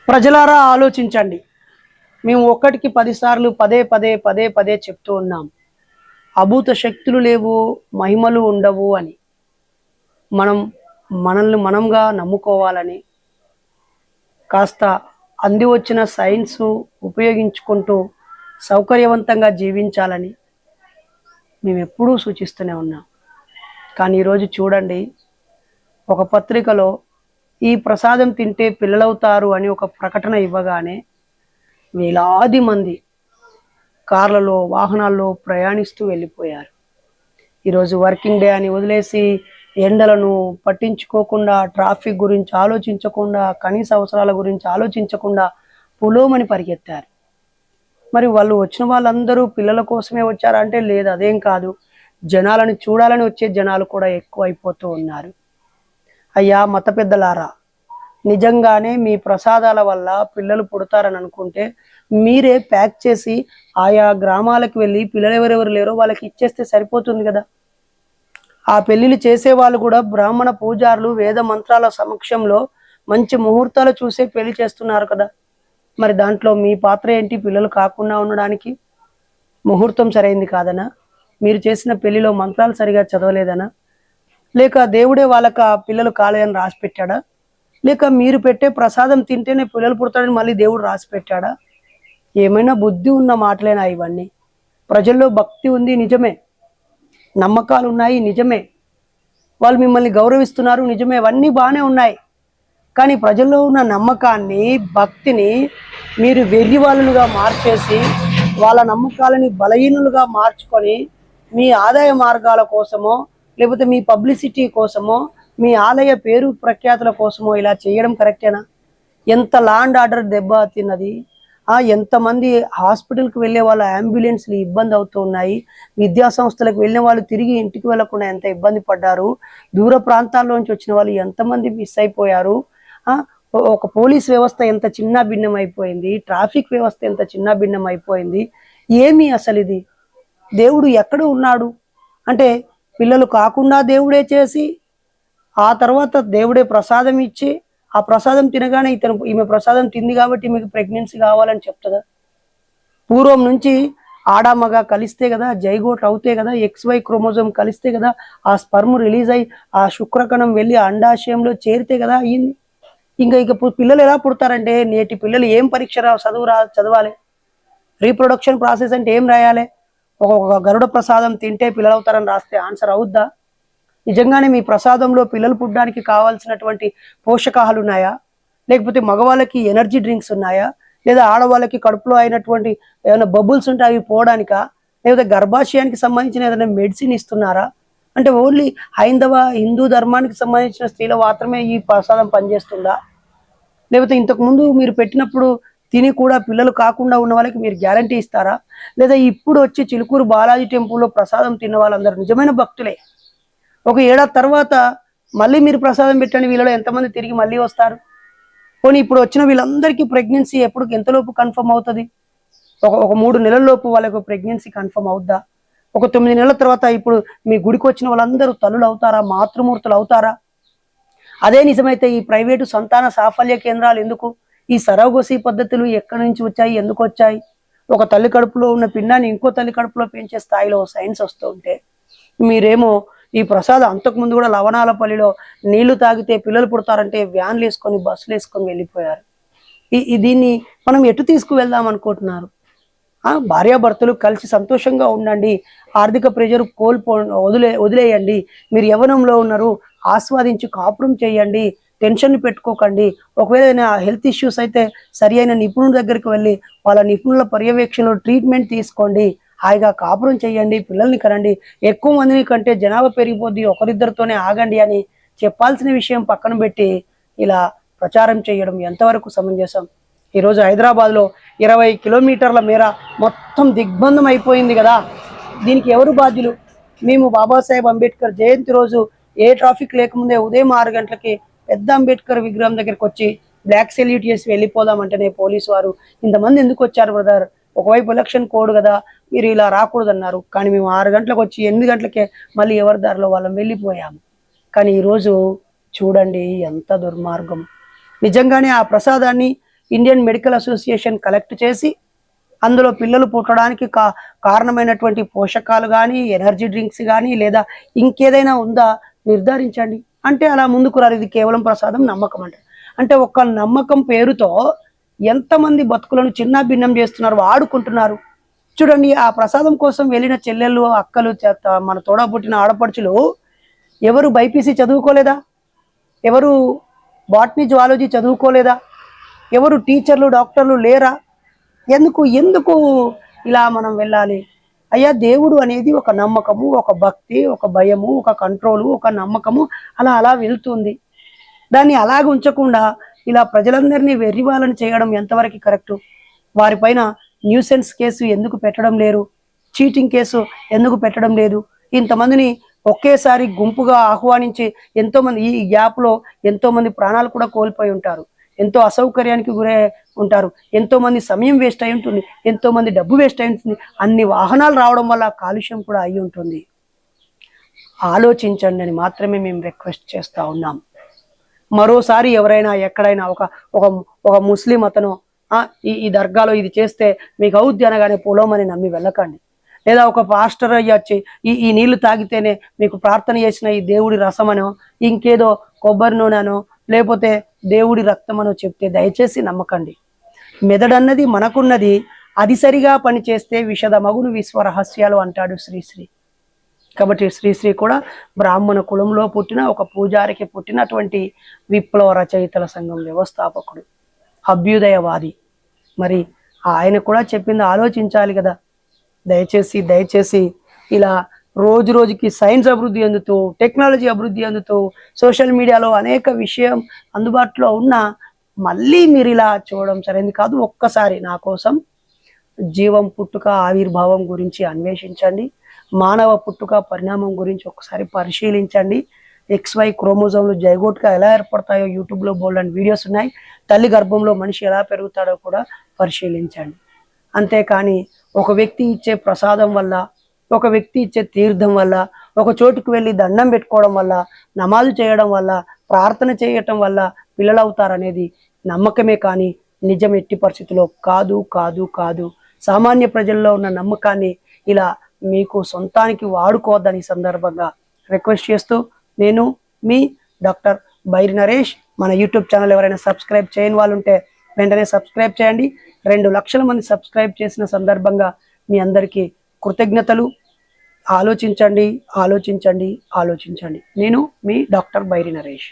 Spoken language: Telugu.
ప్రజలారా ఆలోచించండి. మేము ఒక్కటికి 10 సార్లు పదే పదే పదే పదే చెప్తూ ఉన్నాం. అభూత శక్తులు లేవు, మహిమలు ఉండవు అని. మనం మనల్ని మనంగా నమ్ముకోవాలని, కాస్త అంది వచ్చిన సైన్సు ఉపయోగించుకుంటూ సౌకర్యవంతంగా జీవించాలని మేమెప్పుడూ సూచిస్తూనే ఉన్నాం. కానీ ఈరోజు చూడండి, ఒక పత్రికలో ఈ ప్రసాదం తింటే పిల్లలవుతారు అని ఒక ప్రకటన ఇవ్వగానే వేలాది మంది కార్లలో, వాహనాల్లో ప్రయాణిస్తూ వెళ్ళిపోయారు. ఈరోజు వర్కింగ్ డే అని వదిలేసి ఎండలను పట్టించుకోకుండా, ట్రాఫిక్ గురించి ఆలోచించకుండా, కనీస అవసరాల గురించి ఆలోచించకుండా పులోమని పరిగెత్తారు. మరి వాళ్ళు వచ్చిన వాళ్ళందరూ పిల్లల కోసమే వచ్చారంటే లేదు, అదేం కాదు. జనాలను చూడాలని వచ్చే జనాలు కూడా ఎక్కువ అయిపోతూ ఉన్నారు. అయ్యా మత పెద్దలారా, నిజంగానే మీ ప్రసాదాల వల్ల పిల్లలు పుడతారని అనుకుంటే మీరే ప్యాక్ చేసి ఆయా గ్రామాలకు వెళ్ళి పిల్లలు ఎవరెవరు లేరో వాళ్ళకి ఇచ్చేస్తే సరిపోతుంది కదా. ఆ పెళ్లిళ్ళు చేసేవాళ్ళు కూడా బ్రాహ్మణ పూజారులు వేద మంత్రాల సమక్షంలో మంచి ముహూర్తాలు చూసే పెళ్లి చేస్తున్నారు కదా. మరి దాంట్లో మీ పాత్ర ఏంటి? పిల్లలు కాకుండా ఉండడానికి ముహూర్తం సరైంది కాదనా? మీరు చేసిన పెళ్లిలో మంత్రాలు సరిగా చదవలేదనా? లేక దేవుడే వాళ్ళకి ఆ పిల్లలు కాలేదని రాసి పెట్టాడా? లేక మీరు పెట్టే ప్రసాదం తింటేనే పిల్లలు పుడతాడని మళ్ళీ దేవుడు రాసి పెట్టాడా? ఏమైనా బుద్ధి ఉన్న మాటలేనా ఇవన్నీ? ప్రజల్లో భక్తి ఉంది నిజమే, నమ్మకాలు ఉన్నాయి నిజమే, వాళ్ళు మిమ్మల్ని గౌరవిస్తున్నారు నిజమే, అవన్నీ బాగానే ఉన్నాయి. కానీ ప్రజల్లో ఉన్న నమ్మకాన్ని, భక్తిని మీరు వెర్రి వాళ్ళుగా మార్చేసి వాళ్ళ నమ్మకాలని బలహీనులుగా మార్చుకొని మీ ఆదాయ మార్గాల కోసమో, లేకపోతే మీ పబ్లిసిటీ కోసమో, మీ ఆలయ పేరు ప్రఖ్యాతుల కోసమో ఇలా చేయడం కరెక్టేనా? ఎంత ల్యాండ్ ఆర్డర్ దెబ్బ తిన్నది. ఎంతమంది హాస్పిటల్కి వెళ్ళే వాళ్ళ అంబులెన్స్లు ఇబ్బంది అవుతూ ఉన్నాయి. విద్యా సంస్థలకు వెళ్ళిన వాళ్ళు తిరిగి ఇంటికి వెళ్లకుండా ఎంత ఇబ్బంది పడ్డారు. దూర ప్రాంతాల్లోంచి వచ్చిన వాళ్ళు ఎంతమంది మిస్ అయిపోయారు. ఒక పోలీస్ వ్యవస్థ ఎంత చిన్న భిన్నం అయిపోయింది, ట్రాఫిక్ వ్యవస్థ ఎంత చిన్న భిన్నం అయిపోయింది. ఏమి అసలు ఇది? దేవుడు ఎక్కడ ఉన్నాడు? అంటే పిల్లలు కాకుండా దేవుడే చేసి, ఆ తర్వాత దేవుడే ప్రసాదం ఇచ్చి, ఆ ప్రసాదం తినగానే ఈమె ప్రసాదం తింది కాబట్టి మీకు ప్రెగ్నెన్సీ కావాలని చెప్తుందా? పూర్వం నుంచి ఆడామగా కలిస్తే కదా, జైగోట్ అవుతే కదా, XY క్రోమోజోమ్ కలిస్తే కదా ఆ స్పర్మ్ రిలీజ్ అయ్యి ఆ శుక్రకణం వెళ్ళి అండాశయంలో చేరితే కదా అయ్యింది. ఇక పిల్లలు ఎలా పుడతారంటే, నేటి పిల్లలు ఏం పరీక్ష చదవాలి? రీప్రొడక్షన్ ప్రాసెస్ అంటే ఏం రాయాలి? ఒక గరుడ ప్రసాదం తింటే పిల్లలు అవుతారని రాస్తే ఆన్సర్ అవుద్దా? నిజంగానే మీ ప్రసాదంలో పిల్లలు పుట్టడానికి కావాల్సినటువంటి పోషకాలు ఉన్నాయా? లేకపోతే మగవాళ్ళకి ఎనర్జీ డ్రింక్స్ ఉన్నాయా? లేదా ఆడవాళ్ళకి కడుపులో అయినటువంటి ఏమైనా బబుల్స్ ఉంటే అవి పోవడానికా? లేకపోతే గర్భాశయానికి సంబంధించిన ఏదైనా మెడిసిన్ ఇస్తున్నారా? అంటే ఓన్లీ హిందూ ధర్మానికి సంబంధించిన స్త్రీల మాత్రమే ఈ ప్రసాదం పనిచేస్తుందా? లేకపోతే ఇంతకుముందు మీరు పెట్టినప్పుడు తిని కూడా పిల్లలు కాకుండా ఉన్న వాళ్ళకి మీరు గ్యారంటీ ఇస్తారా? లేదా ఇప్పుడు వచ్చి చిలుకూరు బాలాజీ టెంపుల్లో ప్రసాదం తిన్న వాళ్ళందరూ నిజమైన భక్తులే. ఒక ఏడాది తర్వాత మళ్ళీ మీరు ప్రసాదం పెట్టండి, వీళ్ళలో ఎంతమంది తిరిగి మళ్ళీ వస్తారు? పోనీ ఇప్పుడు వచ్చిన వీళ్ళందరికీ ప్రెగ్నెన్సీ ఎంతలోపు కన్ఫర్మ్ అవుతుంది? ఒక 3 నెలల లోపు వాళ్ళకు ప్రెగ్నెన్సీ కన్ఫర్మ్ అవుద్దా? ఒక 9 నెలల తర్వాత ఇప్పుడు మీ గుడికి వచ్చిన వాళ్ళందరూ తల్లులు అవుతారా? మాతృమూర్తులు అవుతారా? అదే నిజమైతే ఈ ప్రైవేటు సంతాన సాఫల్య కేంద్రాలు ఎందుకు? ఈ సరోగసి పద్ధతులు ఎక్కడి నుంచి వచ్చాయి? ఎందుకు వచ్చాయి? ఒక తల్లి కడుపులో ఉన్న పిండాన్ని ఇంకో తల్లి కడుపులో పెంచే స్థాయిలో సైన్స్ వస్తూ ఉంటే మీరేమో ఈ ప్రసాదం, అంతకుముందు కూడా లవణాలపల్లిలో నీళ్లు తాగితే పిల్లలు పుడతారంటే వ్యాన్లు వేసుకొని బస్సులు వేసుకొని వెళ్ళిపోయారు. దీన్ని మనం ఎటు తీసుకువెళ్దాం అనుకుంటున్నారు? భార్యాభర్తలు కలిసి సంతోషంగా ఉండండి, ఆర్థిక ప్రెజర్ వదిలేయండి, మీరు యవ్వనంలో ఉన్నారు, ఆస్వాదించి కాపురం చేయండి, టెన్షన్ పెట్టుకోకండి. ఒకవేళ హెల్త్ ఇష్యూస్ అయితే సరి అయిన నిపుణుల దగ్గరికి వెళ్ళి వాళ్ళ నిపుణుల పర్యవేక్షణలో ట్రీట్మెంట్ తీసుకోండి, హాయిగా కాపురం చేయండి, పిల్లల్ని కనండి. ఎక్కువ మందిని కంటే జనాభా పెరిగిపోద్ది, ఒకరిద్దరితోనే ఆగండి అని చెప్పాల్సిన విషయం పక్కన పెట్టి ఇలా ప్రచారం చేయడం ఎంతవరకు సమంజసం? ఈరోజు హైదరాబాద్లో 20 కిలోమీటర్ల మేర మొత్తం దిగ్బంధం అయిపోయింది కదా. దీనికి ఎవరు బాధ్యులు? మేము బాబాసాహెబ్ అంబేద్కర్ జయంతి రోజు ఏ ట్రాఫిక్ లేకముందే ఉదయం 6 గంటలకి పెద్ద అంబేద్కర్ విగ్రహం దగ్గరికి వచ్చి బ్లాక్ సెల్యూట్ చేసి వెళ్ళిపోదామంటేనే పోలీసు వారు ఇంతమంది ఎందుకు వచ్చారు బ్రదర్? ఒకవైపు ఎలక్షన్ కోడ్ కదా, మీరు ఇలా రాకూడదన్నారు. కానీ మేము 6 గంటలకు వచ్చి 8 గంటలకే మళ్ళీ ఎవరి దారిలో వాళ్ళం వెళ్ళిపోయాము. కానీ ఈరోజు చూడండి ఎంత దుర్మార్గం. నిజంగానే ఆ ప్రసాదాన్ని ఇండియన్ మెడికల్ అసోసియేషన్ కలెక్ట్ చేసి అందులో పిల్లలు పుట్టడానికి కారణమైనటువంటి పోషకాలు కానీ, ఎనర్జీ డ్రింక్స్ కానీ, లేదా ఇంకేదైనా ఉందా నిర్ధారించండి అంటే అలా ముందుకు రారు. ఇది కేవలం ప్రసాదం, నమ్మకం అంటారు. అంటే ఒక నమ్మకం పేరుతో ఎంతమంది బతుకులను చిన్న భిన్నం చేస్తున్నారు, వాడుకుంటున్నారు. చూడండి, ఆ ప్రసాదం కోసం వెళ్ళిన చెల్లెళ్ళు, అక్కలు, మన తోడా పుట్టిన ఆడపడుచులు ఎవరు బైపీసీ చదువుకోలేదా? ఎవరు బాటనీ జువాలజీ చదువుకోలేదా? ఎవరు టీచర్లు, డాక్టర్లు లేరా? ఎందుకు ఎందుకు ఇలా మనం వెళ్ళాలి? అయ్యా, దేవుడు అనేది ఒక నమ్మకము, ఒక భక్తి, ఒక భయము, ఒక కంట్రోలు, ఒక నమ్మకము, అలా అలా వెళ్తుంది. దాన్ని అలాగ ఉంచకుండా ఇలా ప్రజలందరినీ వెర్రివాళ్ళని చేయడం ఎంతవరకు కరెక్టు? వారిపైన న్యూసెన్స్ కేసు ఎందుకు పెట్టడం లేరు? చీటింగ్ కేసు ఎందుకు పెట్టడం లేదు? ఇంతమందిని ఒకేసారి గుంపుగా ఆహ్వానించి ఎంతోమంది, ఈ గ్యాప్లో ఎంతోమంది ప్రాణాలు కూడా కోల్పోయి ఉంటారు, ఎంతో అసౌకర్యానికి గురై ఉంటారు, ఎంతోమంది సమయం వేస్ట్ అయి ఉంటుంది, ఎంతోమంది డబ్బు వేస్ట్ అయి ఉంటుంది, అన్ని వాహనాలు రావడం వల్ల కాలుష్యం కూడా అయి ఉంటుంది. ఆలోచించండి అని మాత్రమే మేము రిక్వెస్ట్ చేస్తూ ఉన్నాం. మరోసారి ఎవరైనా ఎక్కడైనా ఒక ముస్లిం అతను ఈ దర్గాలో ఇది చేస్తే మీకు అవుద్ది అనగానే పొలమని నమ్మి వెళ్ళకండి. లేదా ఒక పాస్టర్ అయ్యొచ్చి ఈ నీళ్లు తాగితేనే మీకు ప్రార్థన చేసిన ఈ దేవుడి రసమనో, ఇంకేదో కొబ్బరి నూనెనో, లేకపోతే దేవుడి రక్తమనో చెప్తే దయచేసి నమ్మకండి. మెదడన్నది మనకున్నది, అది సరిగా పనిచేస్తే విషదమగును విశ్వరహస్యాలు అంటాడు శ్రీశ్రీ. కాబట్టి శ్రీశ్రీ కూడా బ్రాహ్మణ కులంలో పుట్టిన, ఒక పూజారికి పుట్టినటువంటి విప్లవ రచయితల సంఘం వ్యవస్థాపకుడు, అభ్యుదయవాది. మరి ఆయన కూడా చెప్పింది ఆలోచించాలి కదా. దయచేసి ఇలా రోజు రోజుకి సైన్స్ అభివృద్ధి అందుతూ, టెక్నాలజీ అభివృద్ధి అందుతూ, సోషల్ మీడియాలో అనేక విషయం అందుబాటులో ఉన్న మళ్ళీ మీరు ఇలా చూడడం సరైనది కాదు. ఒక్కసారి నా కోసం జీవం పుట్టుక ఆవిర్భావం గురించి అన్వేషించండి. మానవ పుట్టుక పరిణామం గురించి ఒకసారి పరిశీలించండి. XY క్రోమోజోమ్లు జైగోట్గా ఎలా ఏర్పడతాయో యూట్యూబ్లో బోల్డెన్ వీడియోస్ ఉన్నాయి. తల్లి గర్భంలో మనిషి ఎలా పెరుగుతాడో కూడా పరిశీలించండి. అంతేకాని ఒక వ్యక్తి ఇచ్చే ప్రసాదం వల్ల, ఒక వ్యక్తి ఇచ్చే తీర్థం వల్ల, ఒక చోటుకు వెళ్ళి దండం పెట్టుకోవడం వల్ల, నమాజు చేయడం వల్ల, ప్రార్థన చేయటం వల్ల పిల్లలు అవుతారనేది నమ్మకమే కానీ నిజం ఎట్టి పరిస్థితిలో కాదు కాదు కాదు. సామాన్య ప్రజల్లో ఉన్న నమ్మకాన్ని ఇలా మీకు సొంతానికి వాడుకోవద్దని సందర్భంగా రిక్వెస్ట్ చేస్తూ, నేను మీ డాక్టర్ బైరి నరేష్. మన యూట్యూబ్ ఛానల్ ఎవరైనా సబ్స్క్రైబ్ చేయని వాళ్ళు ఉంటే వెంటనే సబ్స్క్రైబ్ చేయండి. 2 లక్షల మంది సబ్స్క్రైబ్ చేసిన సందర్భంగా మీ అందరికీ కృతజ్ఞతలు. ఆలోచించండి. నేను మీ డాక్టర్ బైరి నరేష్.